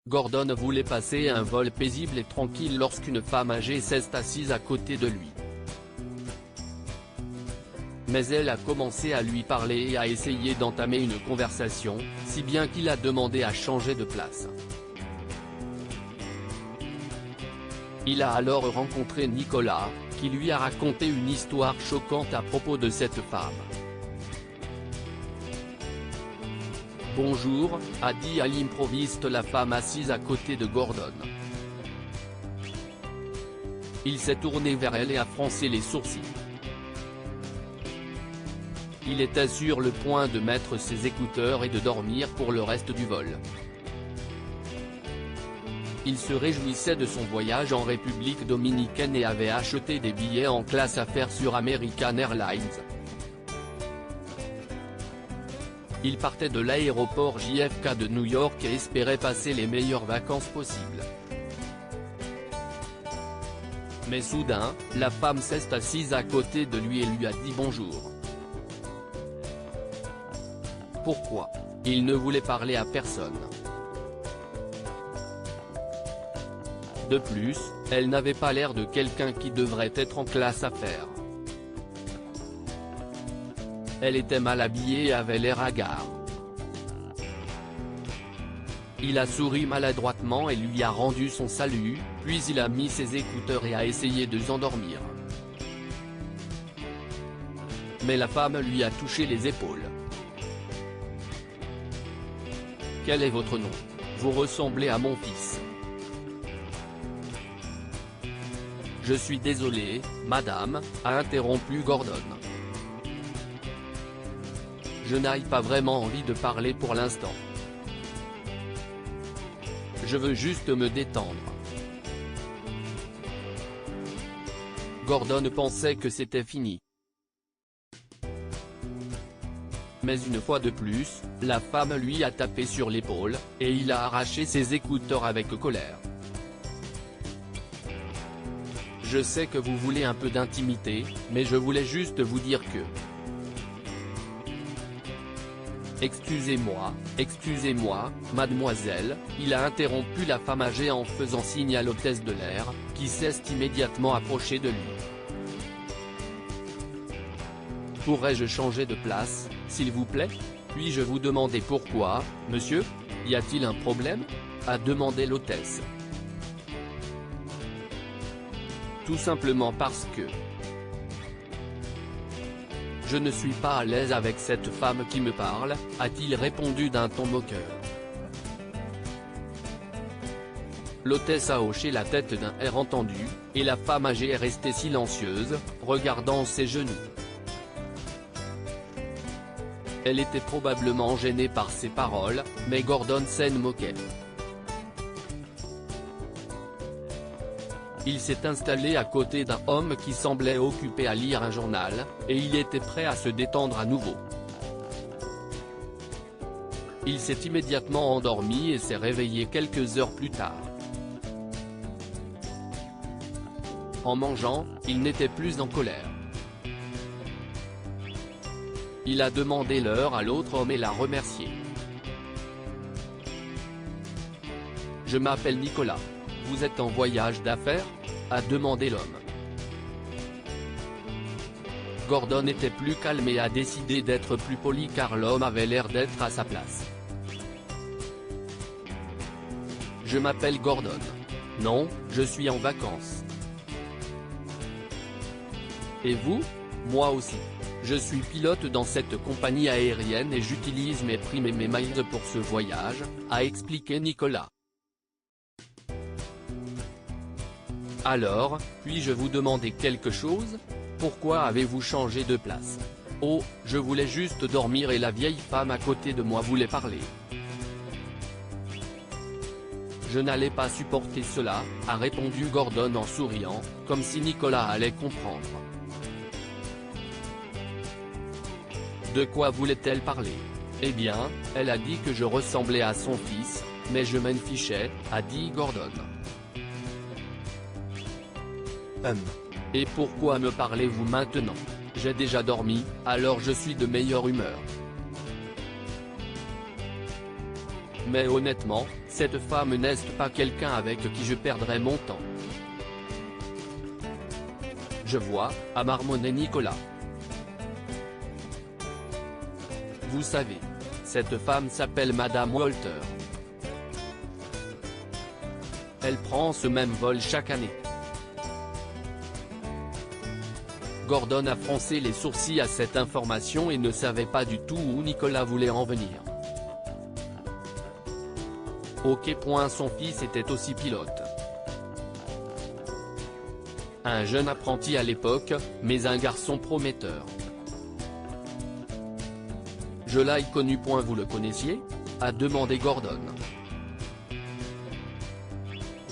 Gordon voulait passer un vol paisible et tranquille lorsqu'une femme âgée s'est assise à côté de lui. Mais elle a commencé à lui parler et a essayé d'entamer une conversation, si bien qu'il a demandé à changer de place. Il a alors rencontré Nicolas, qui lui a raconté une histoire choquante à propos de cette femme. « Bonjour », a dit à l'improviste la femme assise à côté de Gordon. Il s'est tourné vers elle et a froncé les sourcils. Il était sur le point de mettre ses écouteurs et de dormir pour le reste du vol. Il se réjouissait de son voyage en République dominicaine et avait acheté des billets en classe affaires sur American Airlines. Il partait de l'aéroport JFK de New York et espérait passer les meilleures vacances possibles. Mais soudain, la femme s'est assise à côté de lui et lui a dit bonjour. Pourquoi? Il ne voulait parler à personne. De plus, elle n'avait pas l'air de quelqu'un qui devrait être en classe affaires. Elle était mal habillée et avait l'air hagard. Il a souri maladroitement et lui a rendu son salut, puis il a mis ses écouteurs et a essayé de s'endormir. Mais la femme lui a touché les épaules. Quel est votre nom? Vous ressemblez à mon fils. Je suis désolé, madame, a interrompu Gordon. Je n'ai pas vraiment envie de parler pour l'instant. Je veux juste me détendre. Gordon pensait que c'était fini. Mais une fois de plus, la femme lui a tapé sur l'épaule, et il a arraché ses écouteurs avec colère. Je sais que vous voulez un peu d'intimité, mais je voulais juste vous dire que... Excusez-moi, mademoiselle, il a interrompu la femme âgée en faisant signe à l'hôtesse de l'air, qui s'est immédiatement approchée de lui. Pourrais-je changer de place, s'il vous plaît? Puis-je vous demander pourquoi, monsieur? Y a-t-il un problème? A demandé l'hôtesse. Tout simplement parce que... Je ne suis pas à l'aise avec cette femme qui me parle, a-t-il répondu d'un ton moqueur. L'hôtesse a hoché la tête d'un air entendu, et la femme âgée est restée silencieuse, regardant ses genoux. Elle était probablement gênée par ses paroles, mais Gordon s'en moquait. Il s'est installé à côté d'un homme qui semblait occupé à lire un journal, et il était prêt à se détendre à nouveau. Il s'est immédiatement endormi et s'est réveillé quelques heures plus tard. En mangeant, il n'était plus en colère. Il a demandé l'heure à l'autre homme et l'a remercié. Je m'appelle Nicolas. Vous êtes en voyage d'affaires? A demandé l'homme. Gordon était plus calme et a décidé d'être plus poli car l'homme avait l'air d'être à sa place. Je m'appelle Gordon. Non, je suis en vacances. Et vous? Moi aussi. Je suis pilote dans cette compagnie aérienne et j'utilise mes primes et mes miles pour ce voyage, a expliqué Nicolas. Alors, puis-je vous demander quelque chose? Pourquoi avez-vous changé de place? Oh, je voulais juste dormir et la vieille femme à côté de moi voulait parler. Je n'allais pas supporter cela, a répondu Gordon en souriant, comme si Nicolas allait comprendre. De quoi voulait-elle parler? Eh bien, elle a dit que je ressemblais à son fils, mais je m'en fichais, a dit Gordon. Et pourquoi me parlez-vous maintenant? J'ai déjà dormi, alors je suis de meilleure humeur. Mais honnêtement, cette femme n'est pas quelqu'un avec qui je perdrais mon temps. Je vois, a marmonné Nicolas. Vous savez. Cette femme s'appelle Madame Walter. Elle prend ce même vol chaque année. Gordon a froncé les sourcils à cette information et ne savait pas du tout où Nicolas voulait en venir. Ok. Son fils était aussi pilote. Un jeune apprenti à l'époque, mais un garçon prometteur. Je l'ai connu. Vous le connaissiez ? A demandé Gordon.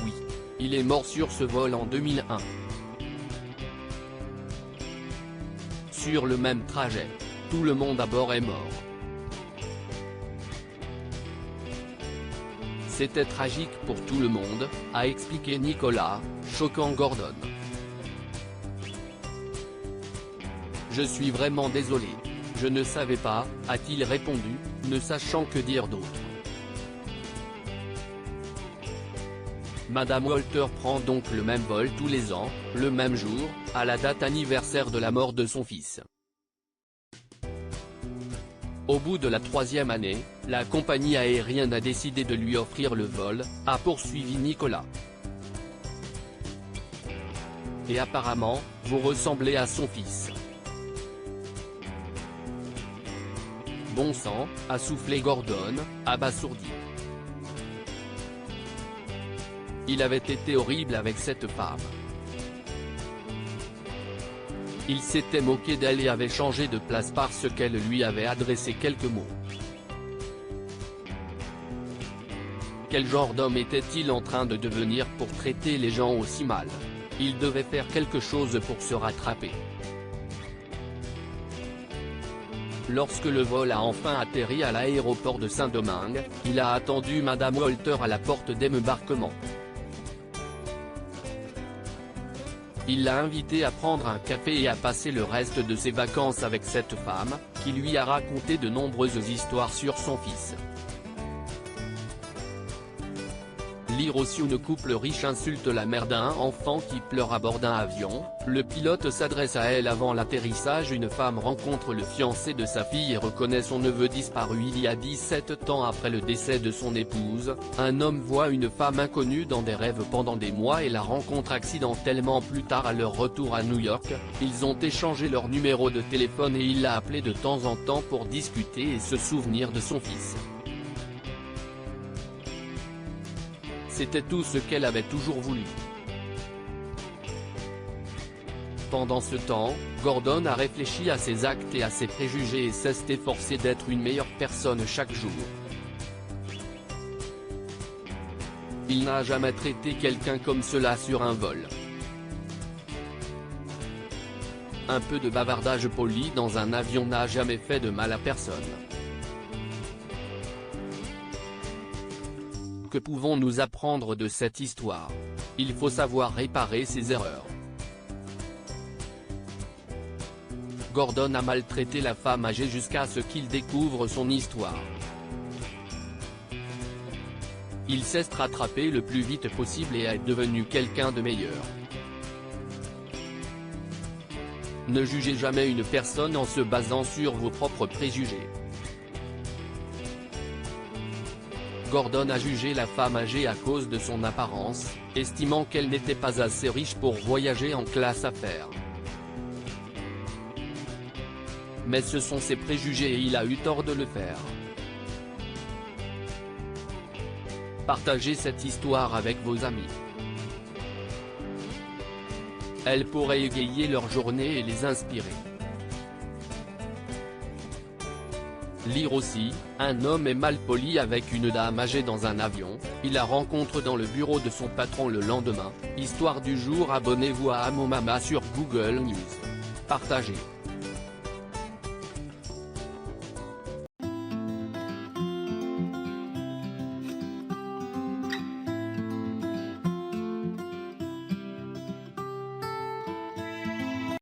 Oui. Il est mort sur ce vol en 2001. Sur le même trajet. Tout le monde à bord est mort. C'était tragique pour tout le monde, a expliqué Nicolas, choquant Gordon. Je suis vraiment désolé. Je ne savais pas, a-t-il répondu, ne sachant que dire d'autre. Madame Walter prend donc le même vol tous les ans, le même jour, à la date anniversaire de la mort de son fils. Au bout de la 3e année, la compagnie aérienne a décidé de lui offrir le vol, a poursuivi Nicolas. Et apparemment, vous ressemblez à son fils. Bon sang, a soufflé Gordon, abasourdi. Il avait été horrible avec cette femme. Il s'était moqué d'elle et avait changé de place parce qu'elle lui avait adressé quelques mots. Quel genre d'homme était-il en train de devenir pour traiter les gens aussi mal? Il devait faire quelque chose pour se rattraper. Lorsque le vol a enfin atterri à l'aéroport de Saint-Domingue, il a attendu Madame Walter à la porte d'embarquement. Il l'a invitée à prendre un café et à passer le reste de ses vacances avec cette femme, qui lui a raconté de nombreuses histoires sur son fils. Lire aussi: un couple riche insulte la mère d'un enfant qui pleure à bord d'un avion, le pilote s'adresse à elle avant l'atterrissage. Une femme rencontre le fiancé de sa fille et reconnaît son neveu disparu il y a 17 ans après le décès de son épouse. Un homme voit une femme inconnue dans des rêves pendant des mois et la rencontre accidentellement plus tard à leur retour à New York. Ils ont échangé leur numéro de téléphone et il l'a appelé de temps en temps pour discuter et se souvenir de son fils. C'était tout ce qu'elle avait toujours voulu. Pendant ce temps, Gordon a réfléchi à ses actes et à ses préjugés et s'est efforcé d'être une meilleure personne chaque jour. Il n'a jamais traité quelqu'un comme cela sur un vol. Un peu de bavardage poli dans un avion n'a jamais fait de mal à personne. Que pouvons-nous apprendre de cette histoire? Il faut savoir réparer ses erreurs. Gordon a maltraité la femme âgée jusqu'à ce qu'il découvre son histoire. Il s'est rattrapé le plus vite possible et est devenu quelqu'un de meilleur. Ne jugez jamais une personne en se basant sur vos propres préjugés. Gordon a jugé la femme âgée à cause de son apparence, estimant qu'elle n'était pas assez riche pour voyager en classe affaires. Mais ce sont ses préjugés et il a eu tort de le faire. Partagez cette histoire avec vos amis. Elle pourrait égayer leur journée et les inspirer. Lire aussi: un homme est mal poli avec une dame âgée dans un avion, il la rencontre dans le bureau de son patron le lendemain. Histoire du jour. Abonnez-vous à Amomama sur Google News. Partagez.